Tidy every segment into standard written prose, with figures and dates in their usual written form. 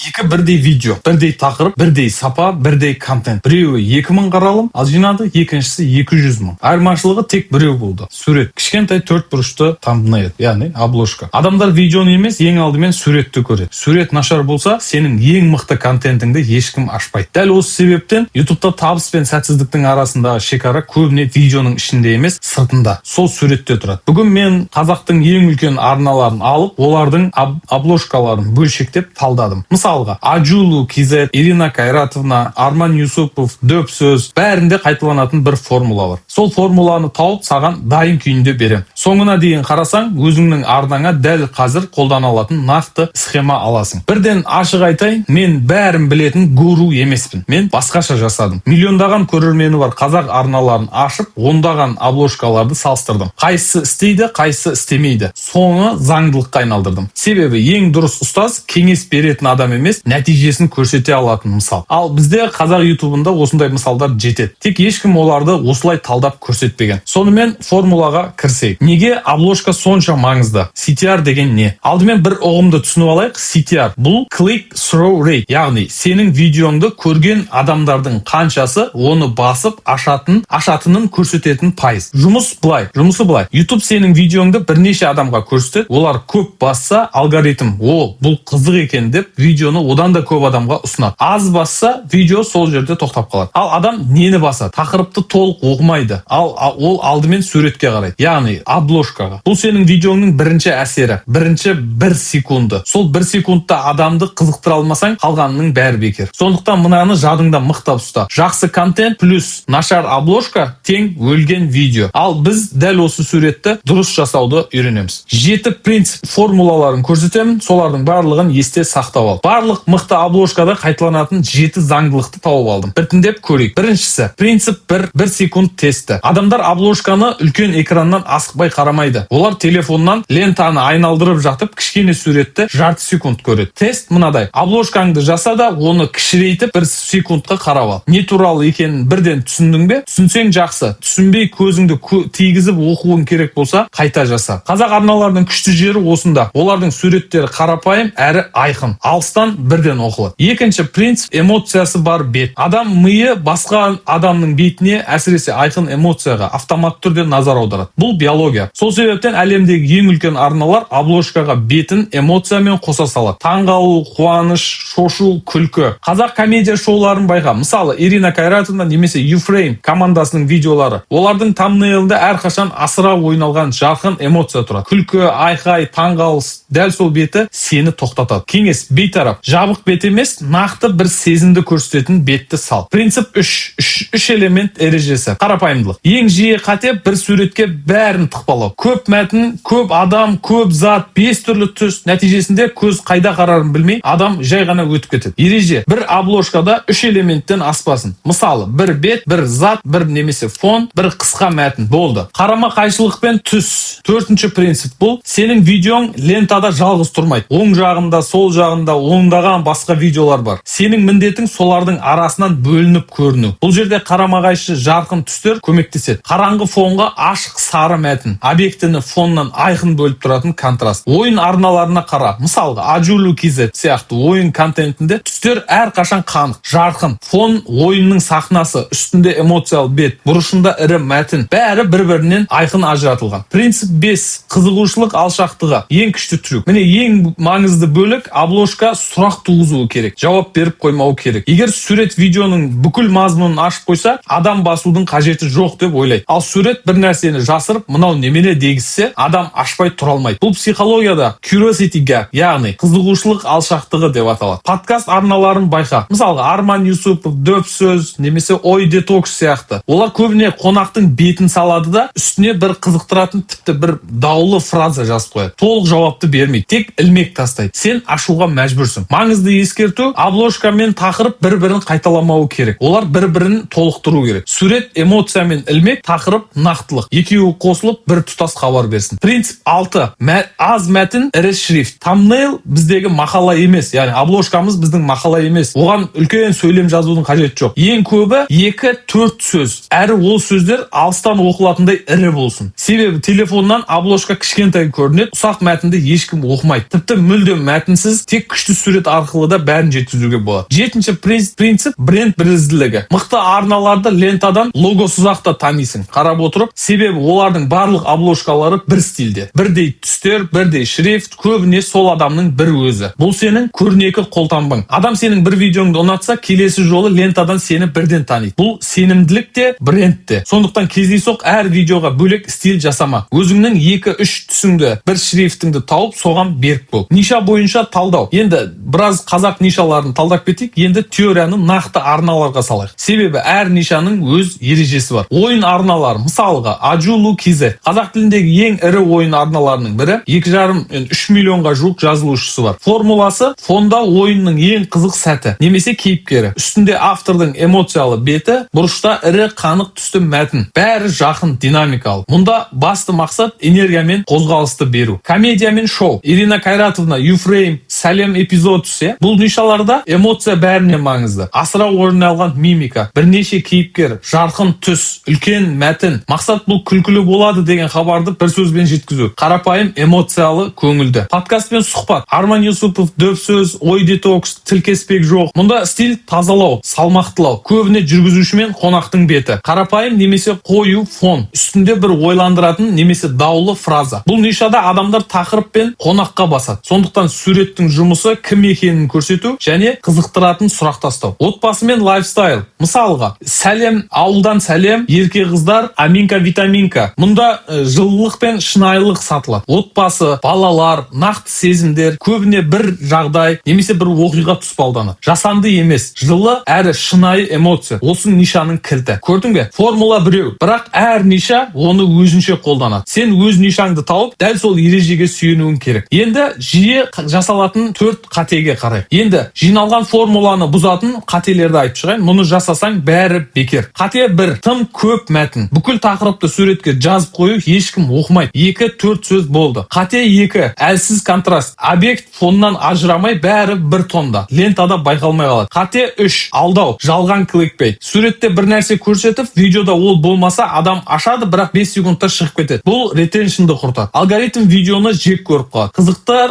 Екі бірдей видео, бірдей тақырып, бірдей сапа, бірдей контент. Біреуі 2000 қаралым ал жинады, екіншісі 200 000. Айырмашылығы тек біреу болды. Сурет. Кішкентай 4 бұрышты thumbnail, яғни обложка. Адамдар видеоны емес, ең алдымен суретті көреді. Сурет нашар болса, сенің ең мықты контентіңді ешкім ашпайды. Дәл осы себептен YouTube'та табыс пен сәтсіздіктің арасындағы шекара көбіне видеоның ішінде емес, сыртында. Сол суретте тұрады. Бүгін мен қазақтың ең үлкен арналарын алып, олардың обложкаларын бөлшектеп талдадым. Мысалға, Ajulu KZ, Ирина Кайратовна, Арман Юсупов, дөп сөз, бәрінде қайталанатын бір формула бар. Сол формуланы тауып, саған дайын күйінде берем. Соңына дейін қарасаң, өзіңнің арнаңа дәл қазір қолдана алатын нақты схема аласың. Бірден ашық айтайын, мен бәрін білетін гуру емеспін. Мен басқаша жасадым. Миллиондаған көрермені бар қазақ арналарын ашып, ондаған обложкаларды салыстырдым. Қайсысы істейді, қайсысы істемейді. Соңы заңдылыққа айналдырдым. Себебі ең дұрыс ұстаз кеңес беретін адам емес, нәтижесін көрсете алатын мысал. Ал бізде қазақ ютубында осындай мысалдар жетеді. Тек ешкім оларды осылай талдап көрсетпеген. Сонымен формулаға кірсейік. Неге обложка сонша маңызды? CTR деген не? Алдымен бір ұғымды түсініп алайық. CTR бұл click through rate, яғни сенің видеоңды көрген адамдардың қаншасы оны басып ашатынын көрсететін пайыз. Жұмысы былай. YouTube сенің видеоңды бірнеше адамға көрсетеді. Олар көп басса, алгоритм бұл қызық екен деп видеоны одан да көп адамға ұсынады. Аз басса, видео сол жерде тоқтап қалады. Ал адам нені басады? Тақырыпты толық оқымайды. Ол алдымен суретке қарайды, яғни обложкаға. Бұл сенің видеоңның бірінші әсері, бірінші 1 секунды. Сол 1 секундта адамды қызықтыра алмасаң, қалғанының бәрі бекер. Сондықтан мынаны жадыңда мықтап ұста. Жақсы контент плюс нашар обложка тең өлген видео. Ал біз дәл осы суретті дұрыс жасауды үйренеміз. 7 принцип формулаларын көрсетемін, солардың барлығын есте сақтап ал. Барлық мықты обложкада қайталанатын 7 заңдылықты тауып алдым. Біртіндеп көрейік. Біріншісі, принцип 1 секунд тесті. Адамдар обложканы үлкен экраннан асықпай қарамайды. Олар телефоннан лентаны айналдырып жатып, кішкене суретті жарты секунд көреді. Тест мынадай. Обложкаңды жаса да, оны кішірейтіп 1 секундқа қарап ал. Не туралы екенін бірден түсіндің бе? Түсінсең жақсы. Түсінбей көзіңді тигізіп оқуың керек болса, қайта жаса. Қазақ арналарының күшті жері осында. Олардың суреттері қарапайым әрі айқын. Алыстан бірден оқылады. Екінші принцип эмоциясы бар бет. Адам миы басқа адамның бетіне, әсіресе айқын эмоцияға автоматты түрде назар аударады. Бұл биология. Сол себептен әлемдегі ең үлкен арналар обложкаға бетін эмоциямен қоса салады. Таңғалу, қуаныш, шошу, күлкі. Қазақ комедия шоуларын байқа. Мысалы, Ирина Кайратовна немесе YouFrame командасының видеолары. Олардың thumbnailында әрқашан асыра ойналған жарқын эмоция тұрады. Күлкі, айқай, таңғалыс, дәл сол беті сені тоқтатады. Кеңес бейтарап. Жабық бет емес, нақты бір сезімді көрсететін бетті сал. Принцип 3 элемент ережесі. Қарапайымдылық. Ең жиі қате бір суретке бәрін тықпалау. Көп мәтін, көп адам, көп зат, 5 түрлі түс. Нәтижесінде көз қайда қарарын білмей, адам жай ғана өтіп кетеді. Ереже. Бір обложкада 3 элементтен аспасын. Мысалы, бір бет, бір зат, бір немесе фон, бір қысқа мәтін. Болды. Қарама қайшылық пен түс. 4-ші принцип бұл. Сенің видеоң лентада жалғыз тұрмайды. Оң жағында, сол жағында ондаған басқа видеолар бар. Сенің міндетің солардың арасынан бөлініп көріну. Бұл жерде қарама қайшы жарқын түстер көмектеседі. Қараңғы фонға ашық сары мәтін. Объектіні фоннан айқын бөліп тұратын контраст. Ойын арналарына қара. Мысалға, Ajulu KZ сияқты ойын контентінде түстер әрқашан қанық, жарқын. Фон ойынның сахнасы, үстінде эмоциялы бет, бұрышында ірі мәтін. Бәрі бір-бірінен айқын ажыратылған. Принцип 5. Қызығушылық алшақтығы. Ең күшті трюк. Міне ең маңызды бөлік обложка сұрақ туғызуы керек. Жауап беріп қоймау керек. Егер сурет видеоның бүкіл мазмұнын ашып қойса, адам басудың қажеті жоқ деп ойлайды. Ал сурет бір нәрсені жасырып, мынау немене дегізсе, адам ашпай тұра алмайды. Бұл психологияда curiosity gap, яғни қызығушылық алшақтығы деп аталады. Подкаст арналарын байқа. Мысалға, Арман Юсупов, дөп сөз, немесе ой детокс сияқты. Олар көбіне қонақтың бетін салады да, үстіне бір қызықтыратын, тіпті бір даулы фраза жазып қояды. Толық жауапты бермейді, тек ілмек тастайды. Сен ашуға мәжбүрсің. Маңызды ескерту, обложка мен тақырып бір-бірін қайталамауы керек. Олар бір-бірін толықтыру керек. Сурет, эмоция мен ілмек, тақырып, нақтылық. Екеуі қосылып бір тұтас хабар берсін. Принцип 6. Аз мәтін, ірі шрифт. Thumbnail біздегі мақала емес, яғни обложкамыз біздің мақала емес. Оған үлкен сөйлем жазудың қажеті жоқ. Ең көбі 2-4 сөз. Әрі ол сөздер алыстан оқылатындай ірі болсын. Себебі телефоннан обложка кішкентай көрінеді, ұсақ мәтінді ешкім оқымайды. Тіпті мүлдем мәтінсіз тек күшті сурет сурет арқылы да бәрін жеткізуге болады. Жетінші принцип бренд бірізділігі. Мықты арналарды лентадан логосыз ақ та танисың қарап отырып, себебі олардың барлық обложкалары бір стильде. Бірдей түстер, бірдей шрифт, көбіне сол адамның бір өзі. Бұл сенің көрнекі қолтаңбаң. Адам сенің бір видеоңды ұнатса, келесі жолы лентадан сені бірден таниды. Бұл сенімділік те, бренд те. Сондықтан кездейсоқ әр видеоға бөлек стиль жасама. Өзіңнің 2-3 түсіңді, бір шрифтіңді тауып, соған берік бол. Ниша бойынша талдау. Енді біраз қазақ нишаларын талдап кетейік, енді теорияны нақты арналарға салайық. Себебі әр нишаның өз ережесі бар. Ойын арналары, мысалға Ажулу Кизе. Қазақ тіліндегі ең ірі ойын арналарының бірі, 2,5-3 миллионға жуық жазылушысы бар. Формуласы фонда ойынның ең қызық сәті, немесе кейіпкері. Үстінде автордың эмоциялы беті, бұрышта ірі қанық түсті мәтін. Бәрі жақын, динамикалы. Мұнда басты мақсат энергиямен қозғалысты беру. Комедия мен шоу. Ирина Кайратовна, Юфрейм, Сәлем эпизод түсе. Бұл нишаларда эмоция бәрінен маңызды. Асыра орындалған мимика, бірнеше кейіпкер, жарқын түс, үлкен мәтін. Мақсат бұл күлкілі болады деген хабарды бір сөзбен жеткізу. Қарапайым эмоциялы көңілді. Подкаст пен сұхбат. Арман Юсупов, дөп сөз, ой детокс, тілкеспек жоқ. Мұнда стиль тазалау, салмақтылау. Көбіне жүргізуші мен қонақтың беті. Қарапайым немесе қою фон. Үстінде бір ойландыратын немесе даулы фраза. Бұл нишада адамдар тақырып пен қонаққа басады. Сондықтан суреттің жұмысы кім екенін көрсету және қызықтыратын сұрақ тастау. Отбасы мен лайфстайл. Мысалға, сәлем, ауылдан сәлем, ерке қыздар, аминка витаминка. Мұнда жылылық пен шынайылық сатылады. Отбасы, балалар, нақты сезімдер, көбіне бір жағдай немесе бір оқиға тұспалданады. Жасанды емес, жылы әрі шынайы эмоция. Осы нишаның кілті. Көрдің бе? Формула біреу, бірақ әр ниша оны өзінше қолданады. Сен өз нишаңды тауып, дәл сол ережеге сүйенуің керек. Енді жиі жасалатын 4 қатеге қарай. Енді жиналған формуланы бұзатын қателерді айтып шығайын. Мұны жасасаң бәрі бекер. Қате 1, тым көп мәтін. Бүкіл тақырыпты суретке жазып қою ешкім оқымайды. 2-4 сөз болды. Қате 2, әлсіз контраст. Объект фоннан ажырамай, бәрі бір тонда. Лентада байқалмай қалады. Қате 3, алдау, жалған кликбейт. Суретте бір нәрсе көрсетіп, видеода ол болмаса, адам ашады, бірақ 5 секундта шығып кетеді. Бұл ретеншнді құртады. Алгоритм видеоны жек көріп қалады.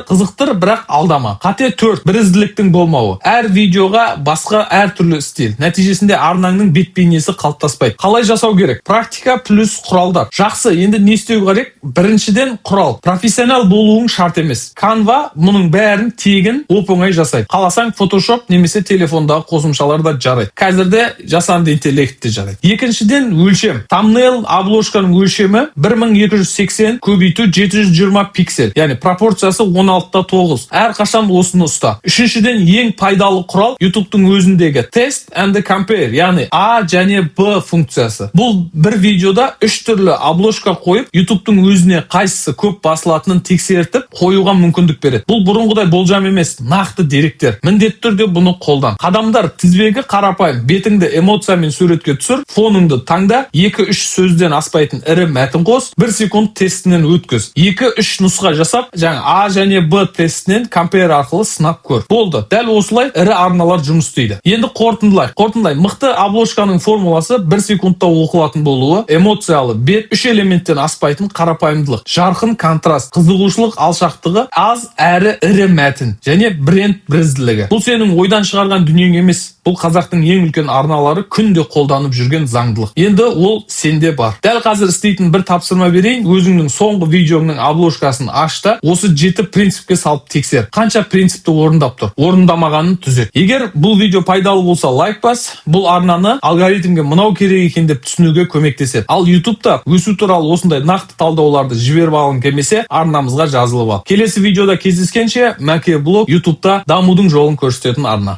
Қызықтыр, бірақ алдама. Қате 4, бірізділіктің болмауы. Әр видеоға басқа әр түрлі стиль. Нәтижесінде арнаңның бет-бейнесі қалыптаспайды. Қалай жасау керек? Практика плюс құралдар. Жақсы, енді не істеу керек? Біріншіден құрал. Профессионал болуың шарт емес. Canva мұның бәрін тегін оп-оңай жасайды. Қаласаң Photoshop немесе телефондағы қосымшалар да жарайды. Қазірде жасанды интеллект те жарайды. Екіншіден өлшем. Thumbnail обложканың өлшемі 1280 көбейту 720 пиксель. Яғни пропорциясы 16:9. Әрқашан осыны ұста. Үшіншіден ең пайдалы құрал YouTube'тың өзіндегі Test and Compare, яғни A және B функциясы. Бұл бір видеода 3 түрлі обложка қойып, YouTube'тың өзіне қайсысы көп басылатынын тексертіп қоюға мүмкіндік береді. Бұл бұрынғыдай болжам емес, нақты деректер. Міндетті түрде бұны қолдан. Қадамдар тізбегі қарапайым. Бетіңді эмоциямен суретке түсір, фоныңды таңда, 2-3 сөзден аспайтын ірі мәтін қос, 1 секунд тестінен өткіз. 2-3 нұсқа жасап, жаңа A және B тестінен Compare арқылы сынап көр. Болды. Дәл осылай ірі арналар жұмыс істейді. Енді қорытындылай. Мықты обложканың формуласы 1 секундта оқылатын болуы, эмоциялы бет, 3 элементтен аспайтын қарапайымдылық, жарқын контраст, қызығушылық алшақтығы, аз әрі ірі мәтін және бренд бірізділігі. Бұл сенің ойдан шығарған дүниең емес. Бұл қазақтың ең үлкен арналары күнде қолданып жүрген заңдылық. Енді ол сенде бар. Дәл қазір істейтін бір тапсырма берейін. Өзіңнің соңғы видеоңның обложкасын аш та, осы 7 принципке салып тексер. Қанша принципті орындап тұр? Орындамағанын түзет. Егер бұл видео пайдалы болса, лайк бас. Бұл арнаны алгоритмге мынау керек екен деп түсінуге көмектеседі. Ал YouTube'та өсу туралы осындай нақты талдауларды жіберіп алғың келмесе, арнамызға жазылып ал. Келесі видеода кездескенше, Мәке блог YouTube'та дамудың жолын көрсететін арна.